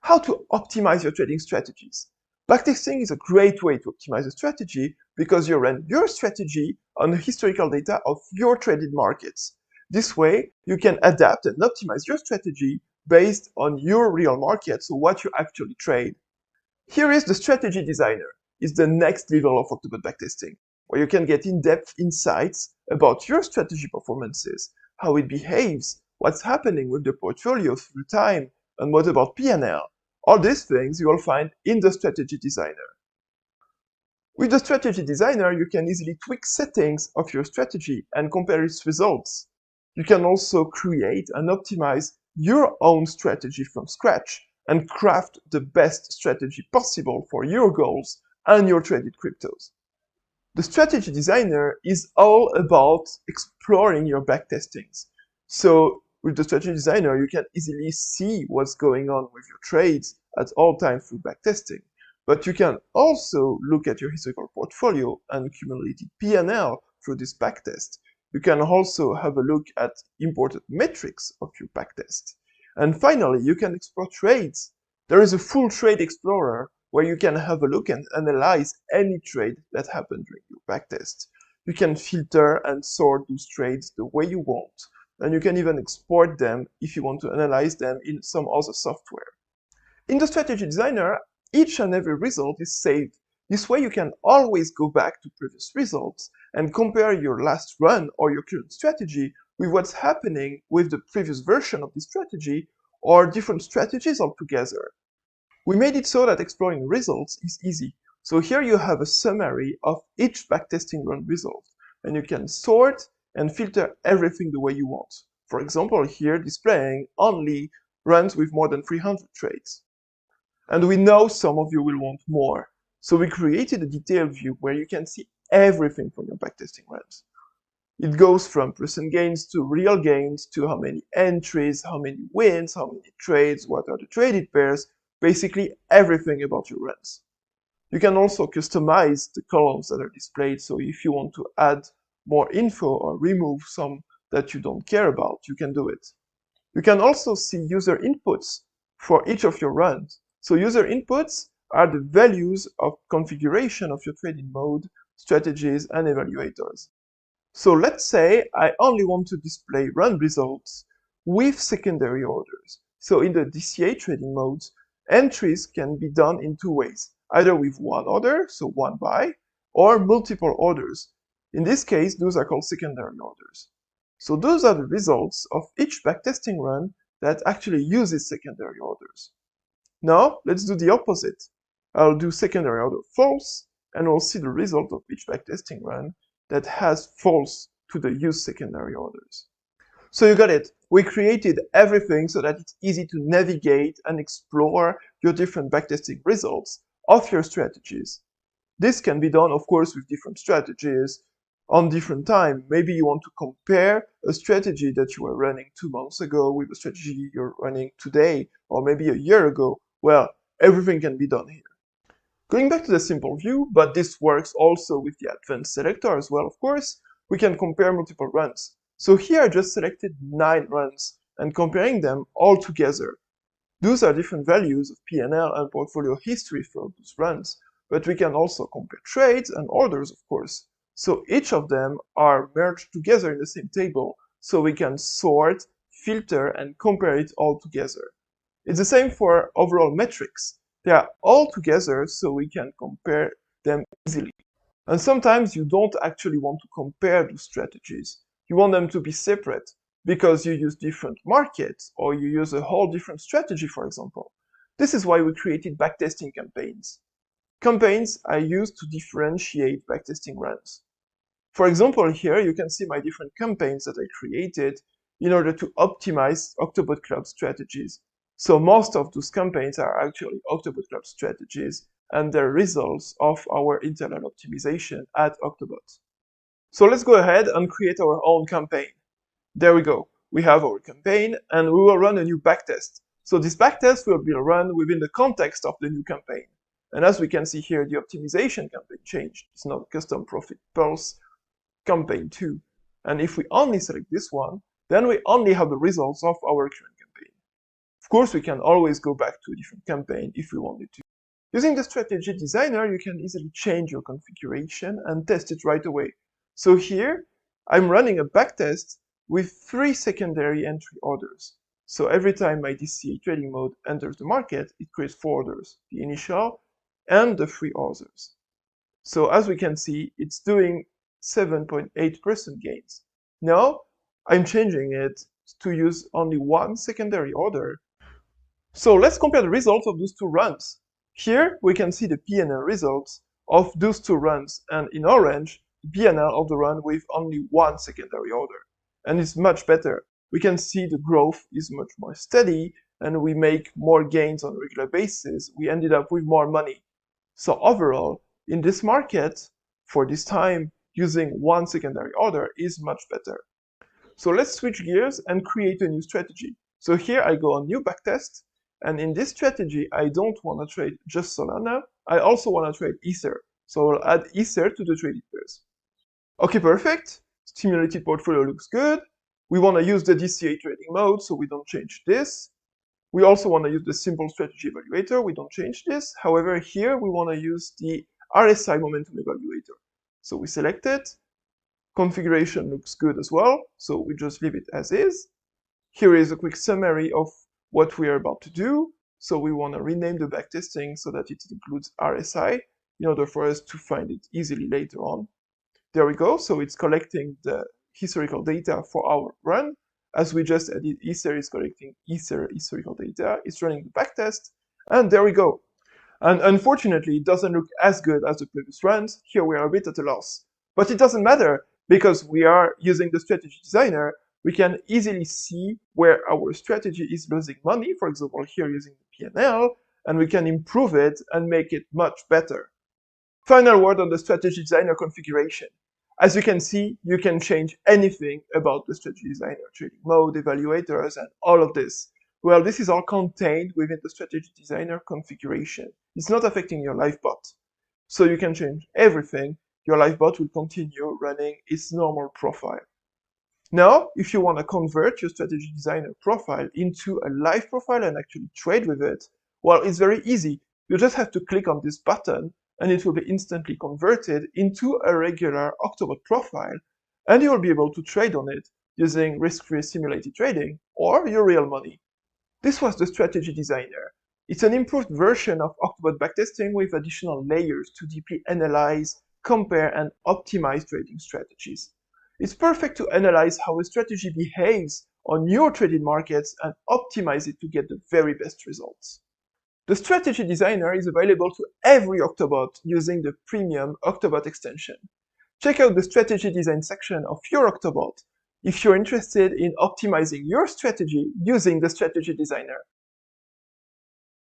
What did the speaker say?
How to optimize your trading strategies. Backtesting is a great way to optimize a strategy because you run your strategy on the historical data of your traded markets. This way, you can adapt and optimize your strategy based on your real market, so what you actually trade. Here is the Strategy Designer. It's the next level of OctoBot backtesting, where you can get in-depth insights about your strategy performances, how it behaves, what's happening with the portfolio through time, and what about P&L. All these things you will find in the Strategy Designer. With the Strategy Designer, you can easily tweak settings of your strategy and compare its results. You can also create and optimize your own strategy from scratch and craft the best strategy possible for your goals and your traded cryptos. The Strategy Designer is all about exploring your backtestings. So with the Strategy Designer, you can easily see what's going on with your trades at all times through backtesting. But you can also look at your historical portfolio and accumulated P&L through this backtest. You can also have a look at important metrics of your backtest. And finally, you can explore trades. There is a full trade explorer where you can have a look and analyze any trade that happened during your backtest. You can filter and sort those trades the way you want, and you can even export them if you want to analyze them in some other software. In the Strategy Designer, each and every result is saved. This way you can always go back to previous results and compare your last run or your current strategy with what's happening with the previous version of the strategy or different strategies altogether. We made it so that exploring results is easy. So here you have a summary of each backtesting run result, and you can sort and filter everything the way you want. For example, here displaying only runs with more than 300 trades. And we know some of you will want more. So we created a detailed view where you can see everything from your backtesting runs. It goes from percent gains to real gains to how many entries, how many wins, how many trades, what are the traded pairs, basically everything about your runs. You can also customize the columns that are displayed, so if you want to add more info or remove some that you don't care about, you can do it. You can also see user inputs for each of your runs. So user inputs are the values of configuration of your trading mode, strategies, and evaluators. So let's say I only want to display run results with secondary orders. So in the DCA trading modes, entries can be done in two ways, either with one order, so one buy, or multiple orders. In this case, those are called secondary orders. So those are the results of each backtesting run that actually uses secondary orders. Now, let's do the opposite. I'll do secondary order false, and we'll see the result of each backtesting run that has false to the use secondary orders. So you got it. We created everything so that it's easy to navigate and explore your different backtesting results of your strategies. This can be done, of course, with different strategies on different time. Maybe you want to compare a strategy that you were running 2 months ago with a strategy you're running today, or maybe a year ago. Well, everything can be done here. Going back to the simple view, but this works also with the advanced selector as well, of course, we can compare multiple runs. So here I just selected 9 runs and comparing them all together. Those are different values of P&L and portfolio history for those runs, but we can also compare trades and orders, of course. So each of them are merged together in the same table, so we can sort, filter, and compare it all together. It's the same for overall metrics. They are all together so we can compare them easily. And sometimes you don't actually want to compare those strategies. You want them to be separate because you use different markets or you use a whole different strategy, for example. This is why we created backtesting campaigns. Campaigns are used to differentiate backtesting runs. For example, here you can see my different campaigns that I created in order to optimize OctoBot Club strategies. So most of those campaigns are actually OctoBot Club strategies and they're results of our internal optimization at OctoBot. So let's go ahead and create our own campaign. There we go. We have our campaign and we will run a new backtest. So this backtest will be run within the context of the new campaign. And as we can see here, the optimization campaign changed. It's now custom profit pulse campaign 2. And if we only select this one, then we only have the results of our current campaign. course, we can always go back to a different campaign if we wanted to. Using the Strategy Designer, you can easily change your configuration and test it right away. So here, I'm running a backtest with 3 secondary entry orders. So every time my DCA trading mode enters the market, it creates 4 orders, the initial and the 3 others. So as we can see, it's doing 7.8% gains. Now, I'm changing it to use only 1 secondary order. So let's compare the results of those 2 runs. Here, we can see the P&L results of those 2 runs, and in orange, the P&L of the run with only 1 secondary order. And it's much better. We can see the growth is much more steady, and we make more gains on a regular basis. We ended up with more money. So overall, in this market, for this time, using 1 secondary order is much better. So let's switch gears and create a new strategy. So here I go on new backtest, and in this strategy, I don't want to trade just Solana. I also want to trade Ether. So I'll add Ether to the traded pairs. Okay, perfect. Stimulated portfolio looks good. We want to use the DCA trading mode, so we don't change this. We also want to use the simple strategy evaluator. We don't change this. However, here we want to use the RSI momentum evaluator. So we select it. Configuration looks good as well, so we just leave it as is. Here is a quick summary of what we are about to do. So we want to rename the backtesting so that it includes RSI in order for us to find it easily later on. There we go. So it's collecting the historical data for our run. As we just added Ether, is collecting Ether historical data. It's running the backtest, and there we go. And unfortunately, it doesn't look as good as the previous runs. Here we are a bit at a loss. But it doesn't matter, because we are using the Strategy Designer. We can easily see where our strategy is losing money, for example, here using the P&L, and we can improve it and make it much better. Final word on the Strategy Designer configuration. As you can see, you can change anything about the Strategy Designer, trading mode, evaluators, and all of this. Well, this is all contained within the Strategy Designer configuration. It's not affecting your LiveBot. So you can change everything. Your LiveBot will continue running its normal profile. Now, if you want to convert your Strategy Designer profile into a live profile and actually trade with it, well, it's very easy. You just have to click on this button, and it will be instantly converted into a regular OctoBot profile, and you will be able to trade on it using risk-free simulated trading or your real money. This was the Strategy Designer. It's an improved version of OctoBot backtesting with additional layers to deeply analyze, compare, and optimize trading strategies. It's perfect to analyze how a strategy behaves on your traded markets and optimize it to get the very best results. The Strategy Designer is available to every OctoBot using the premium OctoBot extension. Check out the strategy design section of your OctoBot if you're interested in optimizing your strategy using the Strategy Designer.